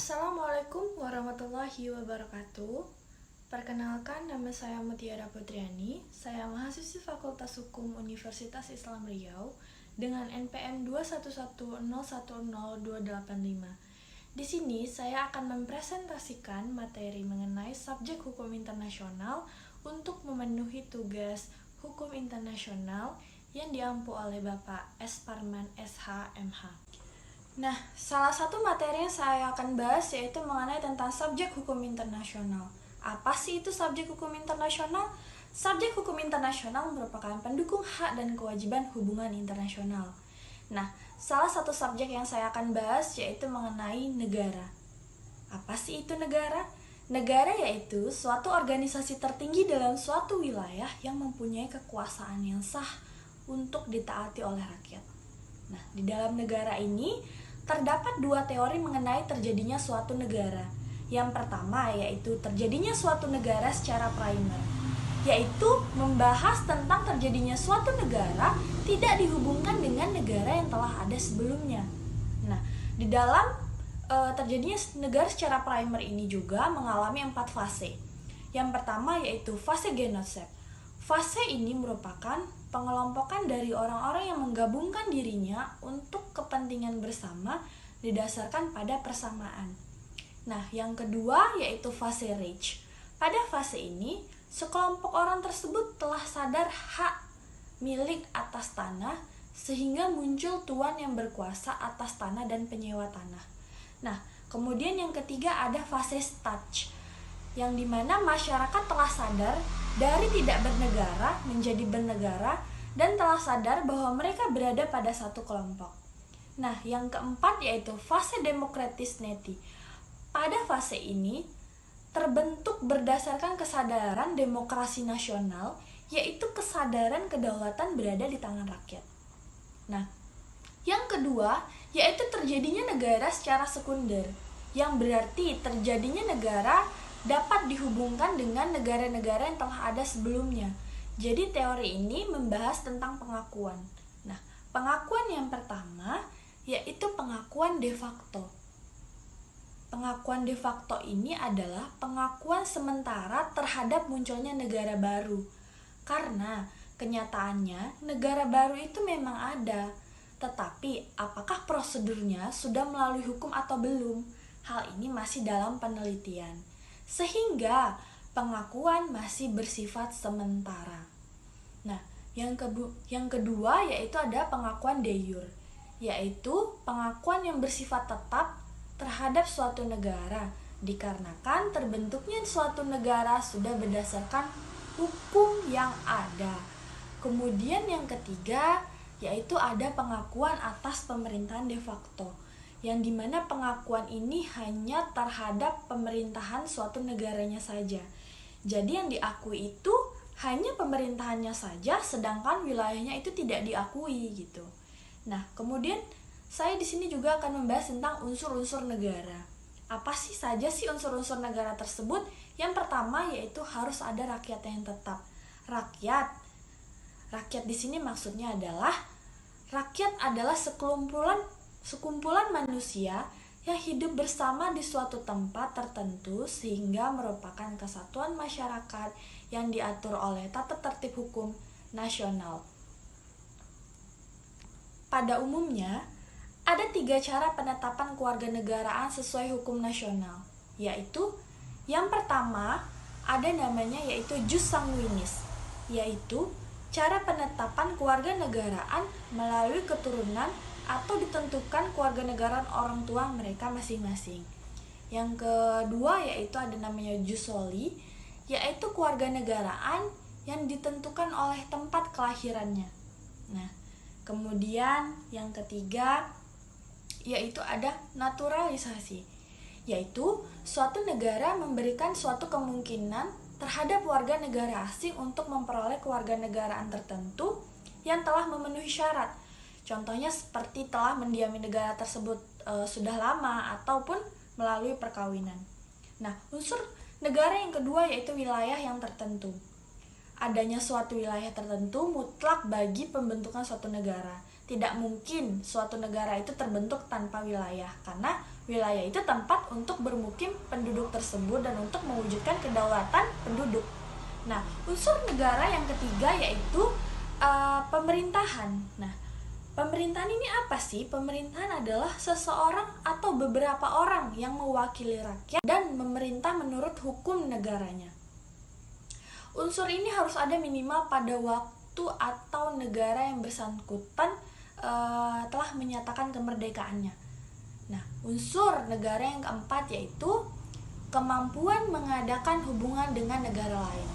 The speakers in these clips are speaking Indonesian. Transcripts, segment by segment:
Assalamualaikum warahmatullahi wabarakatuh. Perkenalkan, nama saya Mutiara Putriani. Saya mahasiswi Fakultas Hukum Universitas Islam Riau dengan NPM 211010285. Di sini saya akan mempresentasikan materi mengenai subjek hukum internasional untuk memenuhi tugas hukum internasional yang diampu oleh Bapak S. Parman SH MH. Nah, salah satu materi yang saya akan bahas yaitu mengenai tentang subjek hukum internasional. Apa sih itu subjek hukum internasional? Subjek hukum internasional merupakan pendukung hak dan kewajiban hubungan internasional. Nah, salah satu subjek yang saya akan bahas yaitu mengenai negara. Apa sih itu negara? Negara yaitu suatu organisasi tertinggi dalam suatu wilayah yang mempunyai kekuasaan yang sah untuk ditaati oleh rakyat. Nah, di dalam negara ini terdapat dua teori mengenai terjadinya suatu negara. Yang pertama yaitu terjadinya suatu negara secara primer, yaitu membahas tentang terjadinya suatu negara tidak dihubungkan dengan negara yang telah ada sebelumnya. Nah, di dalam terjadinya negara secara primer ini juga mengalami 4 fase. Yang pertama yaitu fase genocide. Fase ini merupakan pengelompokan dari orang-orang yang menggabungkan dirinya untuk kepentingan bersama didasarkan pada persamaan. Nah, yang kedua yaitu fase rage. Pada fase ini, sekelompok orang tersebut telah sadar hak milik atas tanah sehingga muncul tuan yang berkuasa atas tanah dan penyewa tanah. Nah, kemudian yang ketiga ada fase stage, yang dimana masyarakat telah sadar dari tidak bernegara menjadi bernegara dan telah sadar bahwa mereka berada pada satu kelompok. Nah, yang keempat yaitu fase demokratis neti. Pada fase ini terbentuk berdasarkan kesadaran demokrasi nasional, yaitu kesadaran kedaulatan berada di tangan rakyat. Nah, yang kedua yaitu terjadinya negara secara sekunder, yang berarti terjadinya negara dapat dihubungkan dengan negara-negara yang telah ada sebelumnya. Jadi teori ini membahas tentang pengakuan. Nah, pengakuan yang pertama yaitu pengakuan de facto. Pengakuan de facto ini adalah pengakuan sementara terhadap munculnya negara baru. Karena kenyataannya negara baru itu memang ada, tetapi apakah prosedurnya sudah melalui hukum atau belum? Hal ini masih dalam penelitian. Sehingga pengakuan masih bersifat sementara. Nah, yang kedua yaitu ada pengakuan de jure, yaitu pengakuan yang bersifat tetap terhadap suatu negara, dikarenakan terbentuknya suatu negara sudah berdasarkan hukum yang ada. Kemudian yang ketiga yaitu ada pengakuan atas pemerintahan de facto, yang dimana pengakuan ini hanya terhadap pemerintahan suatu negaranya saja. Jadi yang diakui itu hanya pemerintahannya saja, sedangkan wilayahnya itu tidak diakui gitu. Nah, kemudian saya di sini juga akan membahas tentang unsur-unsur negara. Apa sih saja sih unsur-unsur negara tersebut? Yang pertama yaitu harus ada rakyat yang tetap. Rakyat di sini maksudnya adalah rakyat adalah sekumpulan manusia yang hidup bersama di suatu tempat tertentu sehingga merupakan kesatuan masyarakat yang diatur oleh tata tertib hukum nasional. Pada umumnya, ada 3 cara penetapan kewarganegaraan sesuai hukum nasional, yaitu yang pertama ada namanya yaitu jus sanguinis, yaitu cara penetapan kewarganegaraan melalui keturunan atau ditentukan kewarganegaraan orang tua mereka masing-masing. Yang kedua yaitu ada namanya jus soli, yaitu kewarganegaraan yang ditentukan oleh tempat kelahirannya. Nah, kemudian yang ketiga yaitu ada naturalisasi, yaitu suatu negara memberikan suatu kemungkinan terhadap warga negara asing untuk memperoleh kewarganegaraan tertentu yang telah memenuhi syarat. Contohnya seperti telah mendiami negara tersebut sudah lama ataupun melalui perkawinan. Nah, unsur negara yang kedua yaitu wilayah yang tertentu. Adanya suatu wilayah tertentu mutlak bagi pembentukan suatu negara. Tidak mungkin suatu negara itu terbentuk tanpa wilayah, karena Wilayah itu tempat untuk bermukim penduduk tersebut dan untuk mewujudkan kedaulatan penduduk. Nah, unsur negara yang ketiga yaitu pemerintahan. Nah, pemerintahan ini apa sih? Pemerintahan adalah seseorang atau beberapa orang yang mewakili rakyat dan memerintah menurut hukum negaranya. Unsur ini harus ada minimal pada waktu atau negara yang bersangkutan telah menyatakan kemerdekaannya. Nah, unsur negara yang keempat yaitu kemampuan mengadakan hubungan dengan negara lain.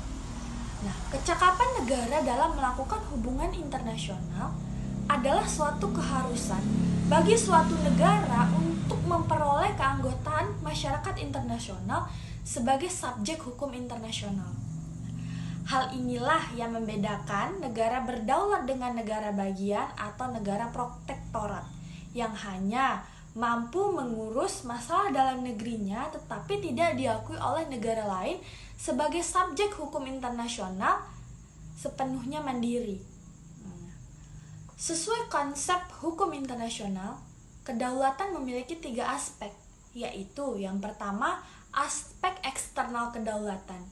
Nah, kecakapan negara dalam melakukan hubungan internasional adalah suatu keharusan bagi suatu negara untuk memperoleh keanggotaan masyarakat internasional sebagai subjek hukum internasional. Hal inilah yang membedakan negara berdaulat dengan negara bagian atau negara protektorat yang hanya mampu mengurus masalah dalam negerinya tetapi tidak diakui oleh negara lain sebagai subjek hukum internasional sepenuhnya mandiri. Sesuai konsep hukum internasional, kedaulatan memiliki 3 aspek, yaitu yang pertama aspek eksternal kedaulatan,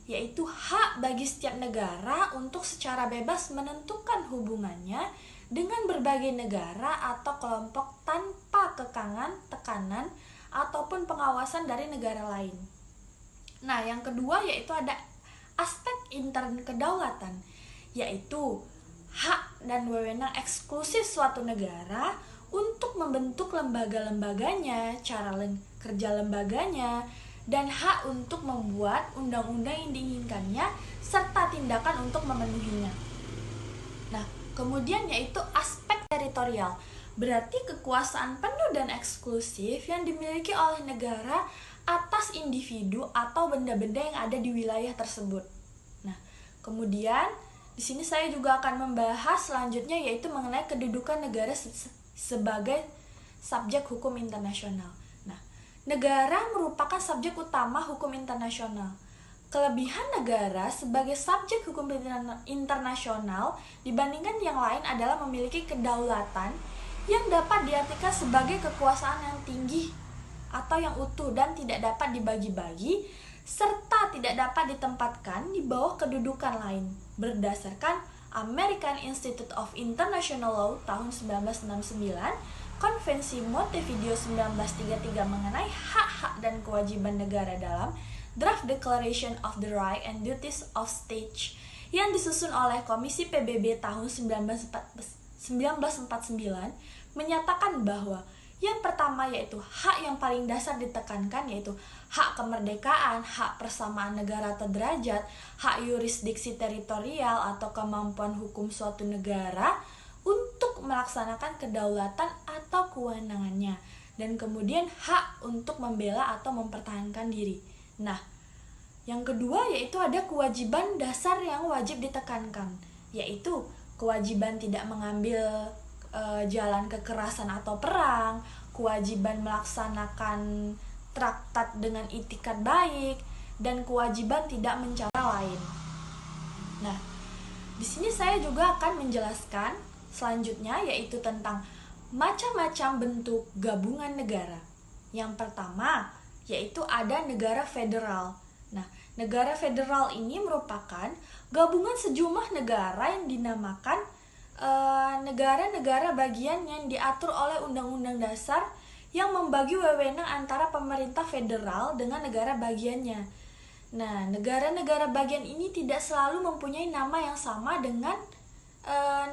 yaitu hak bagi setiap negara untuk secara bebas menentukan hubungannya dengan berbagai negara atau kelompok tanpa kekangan, tekanan, ataupun pengawasan dari negara lain. Nah, yang kedua yaitu ada aspek intern kedaulatan, yaitu hak dan wewenang eksklusif suatu negara untuk membentuk lembaga-lembaganya, cara kerja lembaganya, dan hak untuk membuat undang-undang yang diinginkannya, serta tindakan untuk memenuhinya. Nah, kemudian yaitu aspek teritorial, berarti kekuasaan penuh dan eksklusif yang dimiliki oleh negara atas individu atau benda-benda yang ada di wilayah tersebut. Nah, kemudian di sini saya juga akan membahas selanjutnya yaitu mengenai kedudukan negara sebagai subjek hukum internasional. Nah, negara merupakan subjek utama hukum internasional. Kelebihan negara sebagai subjek hukum internasional dibandingkan yang lain adalah memiliki kedaulatan yang dapat diartikan sebagai kekuasaan yang tinggi atau yang utuh dan tidak dapat dibagi-bagi serta tidak dapat ditempatkan di bawah kedudukan lain berdasarkan American Institute of International Law tahun 1969, Konvensi Montevideo 1933 mengenai hak-hak dan kewajiban negara dalam Draft Declaration of the Rights and Duties of States yang disusun oleh Komisi PBB tahun 1949 menyatakan bahwa yang pertama yaitu hak yang paling dasar ditekankan yaitu hak kemerdekaan, hak persamaan negara atau derajat, hak yurisdiksi teritorial atau kemampuan hukum suatu negara untuk melaksanakan kedaulatan atau kewenangannya, dan kemudian hak untuk membela atau mempertahankan diri. Nah, yang kedua yaitu ada kewajiban dasar yang wajib ditekankan, yaitu kewajiban tidak mengambil jalan kekerasan atau perang, kewajiban melaksanakan traktat dengan itikat baik, dan kewajiban tidak mencela lain. Nah, di sini saya juga akan menjelaskan selanjutnya yaitu tentang macam-macam bentuk gabungan negara. Yang pertama yaitu ada negara federal. Nah, negara federal ini merupakan gabungan sejumlah negara yang dinamakan negara-negara bagian yang diatur oleh Undang-Undang Dasar yang membagi wewenang antara pemerintah federal dengan negara bagiannya. Nah, negara-negara bagian ini tidak selalu mempunyai nama yang sama dengan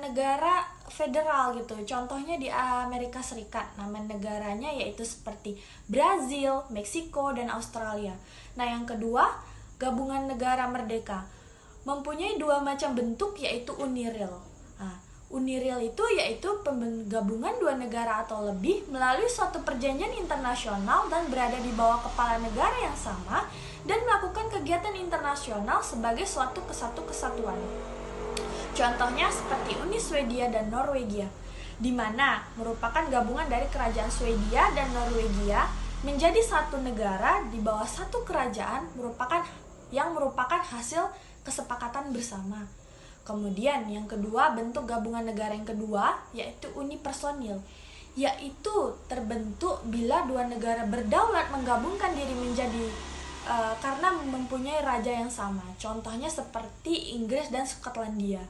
negara federal gitu. Contohnya di Amerika Serikat, nama negaranya yaitu seperti Brazil, Meksiko, dan Australia. Nah, yang kedua, gabungan negara merdeka mempunyai 2 macam bentuk yaitu UNIRIL. Nah, UNIRIL itu yaitu penggabungan 2 negara atau lebih melalui suatu perjanjian internasional dan berada di bawah kepala negara yang sama dan melakukan kegiatan internasional sebagai suatu kesatuan. Contohnya seperti Uni Swedia dan Norwegia, di mana merupakan gabungan dari kerajaan Swedia dan Norwegia menjadi satu negara di bawah satu kerajaan yang merupakan hasil kesepakatan bersama. Kemudian yang kedua, bentuk gabungan negara yang kedua yaitu unipersonil, yaitu terbentuk bila dua negara berdaulat menggabungkan diri menjadi karena mempunyai raja yang sama. Contohnya seperti Inggris dan Skotlandia.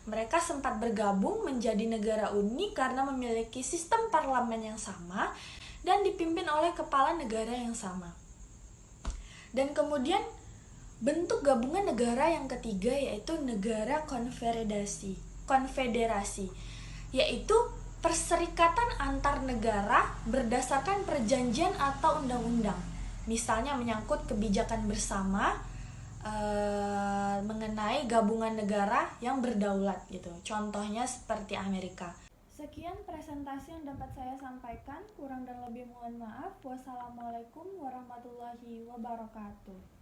Mereka sempat bergabung menjadi negara uni karena memiliki sistem parlemen yang sama dan dipimpin oleh kepala negara yang sama. Dan kemudian bentuk gabungan negara yang ketiga yaitu negara konfederasi, yaitu perserikatan antar negara berdasarkan perjanjian atau undang-undang. Misalnya menyangkut kebijakan bersama mengenai gabungan negara yang berdaulat gitu. Contohnya seperti Amerika. Sekian presentasi yang dapat saya sampaikan. Kurang dan lebih mohon maaf. Wassalamualaikum warahmatullahi wabarakatuh.